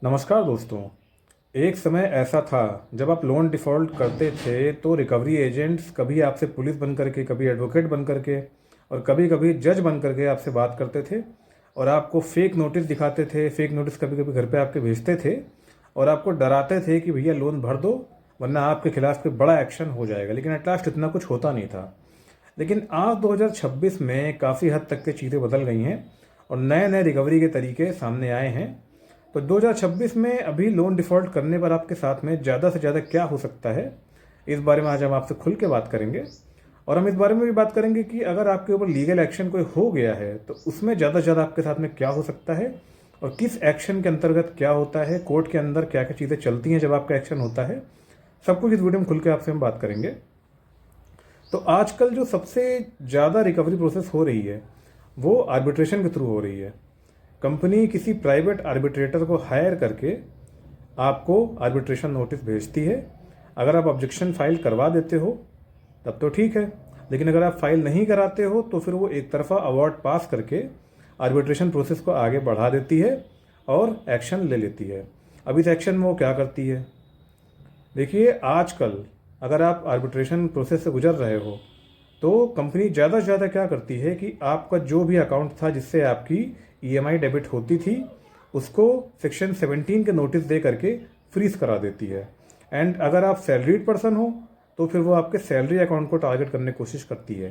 नमस्कार दोस्तों। एक समय ऐसा था जब आप लोन डिफ़ॉल्ट करते थे तो रिकवरी एजेंट्स कभी आपसे पुलिस बन करके, कभी एडवोकेट बन करके और कभी कभी जज बन करके आपसे बात करते थे और आपको फेक नोटिस दिखाते थे। फेक नोटिस कभी कभी घर पे आपके भेजते थे और आपको डराते थे कि भैया लोन भर दो वरना आपके खिलाफ कोई बड़ा एक्शन हो जाएगा। लेकिन एट लास्ट इतना कुछ होता नहीं था। लेकिन आज 2026 में काफ़ी हद तक के चीज़ें बदल गई हैं और नए नए रिकवरी के तरीके सामने आए हैं। तो 2026 में अभी लोन डिफ़ॉल्ट करने पर आपके साथ में ज़्यादा से ज़्यादा क्या हो सकता है, इस बारे में आज हम आपसे खुल के बात करेंगे। और हम इस बारे में भी बात करेंगे कि अगर आपके ऊपर लीगल एक्शन कोई हो गया है तो उसमें ज़्यादा से ज़्यादा आपके साथ में क्या हो सकता है और किस एक्शन के अंतर्गत क्या होता है, कोर्ट के अंदर क्या क्या चीज़ें चलती हैं जब आपका एक्शन होता है। सब कुछ इस वीडियो में खुल के आपसे हम बात करेंगे। तो आजकल जो सबसे ज़्यादा रिकवरी प्रोसेस हो रही है वो आर्बिट्रेशन के थ्रू हो रही है। कंपनी किसी प्राइवेट आर्बिट्रेटर को हायर करके आपको आर्बिट्रेशन नोटिस भेजती है। अगर आप ऑब्जेक्शन फाइल करवा देते हो तब तो ठीक है, लेकिन अगर आप फाइल नहीं कराते हो तो फिर वो एक तरफा अवार्ड पास करके आर्बिट्रेशन प्रोसेस को आगे बढ़ा देती है और एक्शन ले लेती है। अब इस एक्शन में वो क्या करती है, देखिए आजकल अगर आप आर्बिट्रेशन प्रोसेस से गुजर रहे हो तो कंपनी ज़्यादा से ज़्यादा क्या करती है कि आपका जो भी अकाउंट था जिससे आपकी ईएमआई डेबिट होती थी उसको सेक्शन 17 के नोटिस दे करके फ्रीज करा देती है। एंड अगर आप सैलरीड पर्सन हो तो फिर वो आपके सैलरी अकाउंट को टारगेट करने की कोशिश करती है।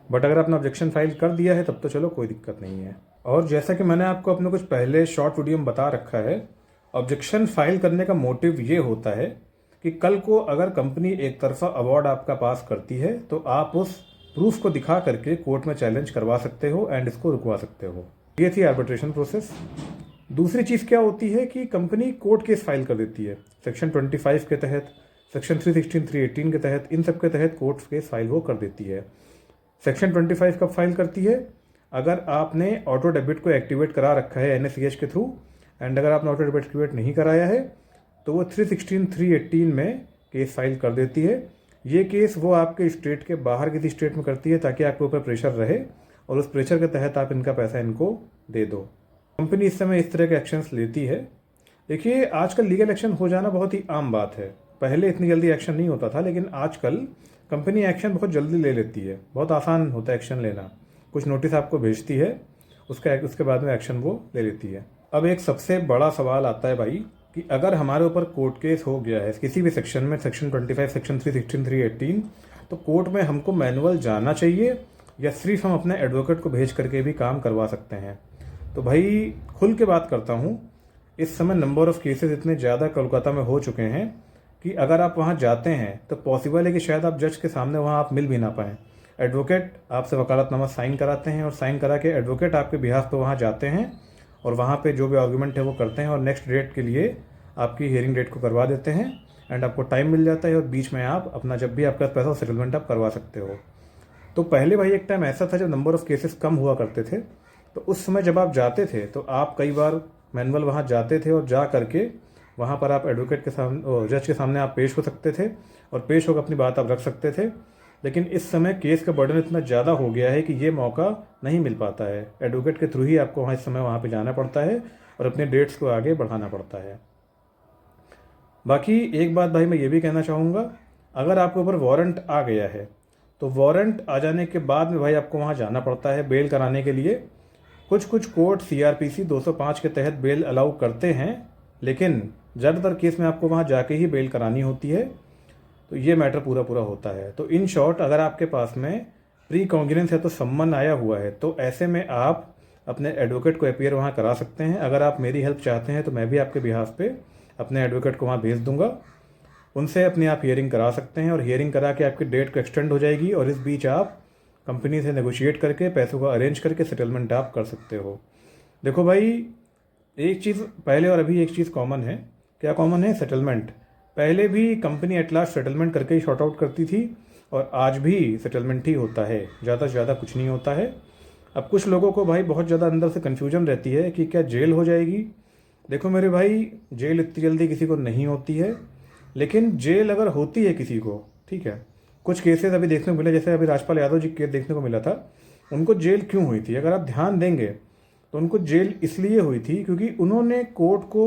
बट अगर आपने ऑब्जेक्शन फाइल कर दिया है तब तो चलो कोई दिक्कत नहीं है। और जैसा कि मैंने आपको अपने कुछ पहले शॉर्ट वीडियो में बता रखा है, ऑब्जेक्शन फाइल करने का मोटिव ये होता है कि कल को अगर कंपनी एक तरफा अवार्ड आपका पास करती है तो आप उस प्रूफ को दिखा करके कोर्ट में चैलेंज करवा सकते हो एंड इसको रुकवा सकते हो। ये थी आर्बिट्रेशन प्रोसेस। दूसरी चीज़ क्या होती है कि कंपनी कोर्ट केस फाइल कर देती है सेक्शन 25 के तहत, सेक्शन 316, 318 के तहत, इन सब के तहत कोर्ट केस फाइल वो कर देती है। सेक्शन 25 कब फाइल करती है, अगर आपने ऑटो डेबिट को एक्टिवेट करा रखा है एनएसीएच के थ्रू, एंड अगर आपने ऑटो डेबिट एक्टिवेट नहीं कराया है तो वो 316, 318 में केस फाइल कर देती है। ये केस वो आपके स्टेट के बाहर किसी स्टेट में करती है ताकि आपके ऊपर प्रेशर रहे और उस प्रेशर के तहत आप इनका पैसा इनको दे दो। कंपनी इस समय इस तरह के एक्शंस लेती है। देखिए आजकल लीगल एक्शन हो जाना बहुत ही आम बात है। पहले इतनी जल्दी एक्शन नहीं होता था, लेकिन आजकल कंपनी एक्शन बहुत जल्दी ले लेती है। बहुत आसान होता है एक्शन लेना। कुछ नोटिस आपको भेजती है, उसके बाद में एक्शन वो ले लेती है। अब एक सबसे बड़ा सवाल आता है भाई कि अगर हमारे ऊपर कोर्ट केस हो गया है किसी भी सेक्शन में, सेक्शन 25, सेक्शन 316, 318, तो कोर्ट में हमको मैनुअल जाना चाहिए या सिर्फ हम अपने एडवोकेट को भेज करके भी काम करवा सकते हैं। तो भाई खुल के बात करता हूँ, इस समय नंबर ऑफ़ केसेस इतने ज़्यादा कोलकाता में हो चुके हैं कि अगर आप वहाँ जाते हैं तो पॉसिबल है कि शायद आप जज के सामने वहाँ आप मिल भी ना पाएँ। एडवोकेट आपसे वकालतनामा साइन कराते हैं और साइन करा के एडवोकेट आपके बिहाफ पे वहाँ जाते हैं और वहाँ पे जो भी आर्गूमेंट है वो करते हैं और नेक्स्ट डेट के लिए आपकी हियरिंग डेट को करवा देते हैं एंड आपको टाइम मिल जाता है और बीच में आप अपना जब भी आपका पैसा सेटलमेंट आप करवा सकते हो। तो पहले भाई एक टाइम ऐसा था जब नंबर ऑफ़ केसेस कम हुआ करते थे, तो उस समय जब आप जाते थे तो आप कई बार मैनुअल वहाँ जाते थे और जा करके वहाँ पर आप एडवोकेट के सामने, जज के सामने आप पेश हो सकते थे और पेश होकर अपनी बात आप रख सकते थे। लेकिन इस समय केस का बर्डन इतना ज़्यादा हो गया है कि ये मौका नहीं मिल पाता है। एडवोकेट के थ्रू ही आपको वहाँ इस समय वहाँ पे जाना पड़ता है और अपने डेट्स को आगे बढ़ाना पड़ता है। बाकी एक बात भाई मैं ये भी कहना चाहूँगा, अगर आपके ऊपर वारंट आ गया है तो वारंट आ जाने के बाद में भाई आपको वहाँ जाना पड़ता है बेल कराने के लिए। कुछ कोर्ट सीआरपीसी 205 के तहत बेल अलाउ करते हैं, लेकिन ज़्यादातर केस में आपको वहाँ जाके ही बेल करानी होती है। तो ये मैटर पूरा होता है। तो इन शॉर्ट अगर आपके पास में प्री कॉन्ग्रेंस है तो सम्मन आया हुआ है तो ऐसे में आप अपने एडवोकेट को अपीयर वहाँ करा सकते हैं। अगर आप मेरी हेल्प चाहते हैं तो मैं भी आपके बिहाफ पे अपने एडवोकेट को वहाँ भेज दूंगा, उनसे अपनी आप हियरिंग करा सकते हैं और हियरिंग करा के आपकी डेट को एक्सटेंड हो जाएगी और इस बीच आप कंपनी से नेगोशिएट करके पैसों को अरेंज करके सेटलमेंट आप कर सकते हो। देखो भाई एक चीज़ पहले और अभी एक चीज़ कॉमन है। क्या कॉमन है? सेटलमेंट। पहले भी कंपनी एट लास्ट सेटलमेंट करके ही शॉर्ट आउट करती थी और आज भी सेटलमेंट ही होता है, ज़्यादा से ज़्यादा कुछ नहीं होता है। अब कुछ लोगों को भाई बहुत ज़्यादा अंदर से कन्फ्यूजन रहती है कि क्या जेल हो जाएगी। देखो मेरे भाई, जेल इतनी जल्दी किसी को नहीं होती है, लेकिन जेल अगर होती है किसी को, ठीक है, कुछ केसेस अभी देखने को मिले, जैसे अभी राजपाल यादव जी केस देखने को मिला था। उनको जेल क्यों हुई थी, अगर आप ध्यान देंगे तो उनको जेल इसलिए हुई थी क्योंकि उन्होंने कोर्ट को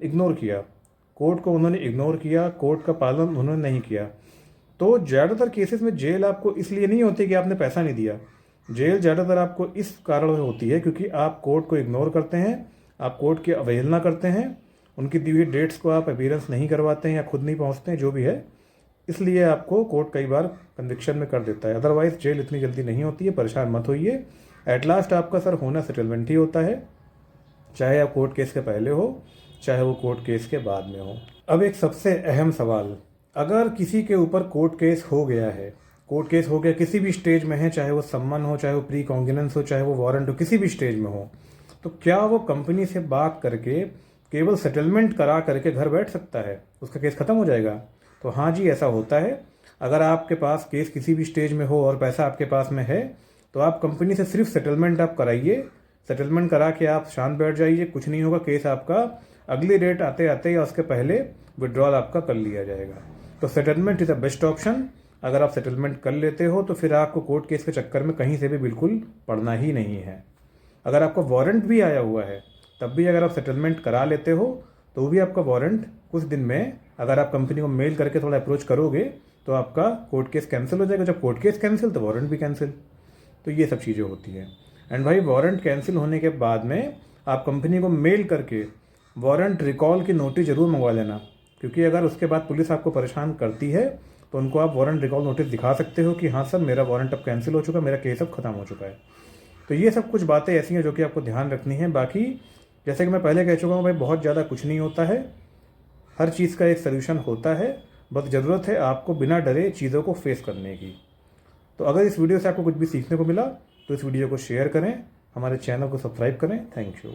इग्नोर किया, कोर्ट को उन्होंने इग्नोर किया, कोर्ट का पालन उन्होंने नहीं किया। तो ज़्यादातर केसेस में जेल आपको इसलिए नहीं होती कि आपने पैसा नहीं दिया। जेल ज़्यादातर आपको इस कारण से होती है क्योंकि आप कोर्ट को इग्नोर करते हैं, आप कोर्ट की अवहेलना करते हैं, उनकी दी हुई डेट्स को आप अपीयरेंस नहीं करवाते हैं या खुद नहीं पहुंचते हैं, जो भी है, इसलिए आपको कोर्ट कई बार कन्विक्शन में कर देता है। अदरवाइज़ जेल इतनी जल्दी नहीं होती है, परेशान मत होइए। एट लास्ट आपका सर होना सेटलमेंट ही होता है, चाहे आप कोर्ट केस के पहले हो चाहे वो कोर्ट केस के बाद में हो। अब एक सबसे अहम सवाल, अगर किसी के ऊपर कोर्ट केस हो गया है, कोर्ट केस हो गया किसी भी स्टेज में है, चाहे वो सम्मन हो, चाहे वो प्री कॉन्गिनेंस हो, चाहे वो वारंट हो, किसी भी स्टेज में हो, तो क्या वो कंपनी से बात करके केवल सेटलमेंट करा करके घर बैठ सकता है, उसका केस खत्म हो जाएगा? तो हाँ जी, ऐसा होता है। अगर आपके पास केस किसी भी स्टेज में हो और पैसा आपके पास में है तो आप कंपनी से सिर्फ सेटलमेंट आप कराइए, सेटलमेंट करा के आप शांत बैठ जाइए, कुछ नहीं होगा। केस आपका अगली डेट आते आते या उसके पहले विड्रॉल आपका कर लिया जाएगा। तो settlement is a best option. अगर आप सेटलमेंट कर लेते हो तो फिर आपको कोर्ट केस के चक्कर में कहीं से भी बिल्कुल पड़ना ही नहीं है। अगर आपका वारंट भी आया हुआ है तब भी अगर आप सेटलमेंट करा लेते हो तो भी आपका वारंट कुछ दिन में, अगर आप कंपनी को मेल करके थोड़ा अप्रोच करोगे तो आपका कोर्ट केस कैंसिल हो जाएगा। जब कोर्ट केस कैंसिल तो वारंट भी कैंसिल। तो ये सब चीज़ें होती हैं। एंड भाई, वारंट कैंसिल होने के बाद में आप कंपनी को मेल करके वारंट रिकॉल की नोटिस ज़रूर मंगवा लेना, क्योंकि अगर उसके बाद पुलिस आपको परेशान करती है तो उनको आप वारंट रिकॉल नोटिस दिखा सकते हो कि हाँ सर, मेरा वारंट अब कैंसिल हो चुका है, मेरा केस अब खत्म हो चुका है। तो ये सब कुछ बातें ऐसी हैं जो कि आपको ध्यान रखनी है। बाकी जैसे कि मैं पहले कह चुका हूँ भाई, बहुत ज़्यादा कुछ नहीं होता है, हर चीज़ का एक सलूशन होता है, बस ज़रूरत है आपको बिना डरे चीज़ों को फेस करने की। तो अगर इस वीडियो से आपको कुछ भी सीखने को मिला तो इस वीडियो को शेयर करें, हमारे चैनल को सब्सक्राइब करें। Thank you.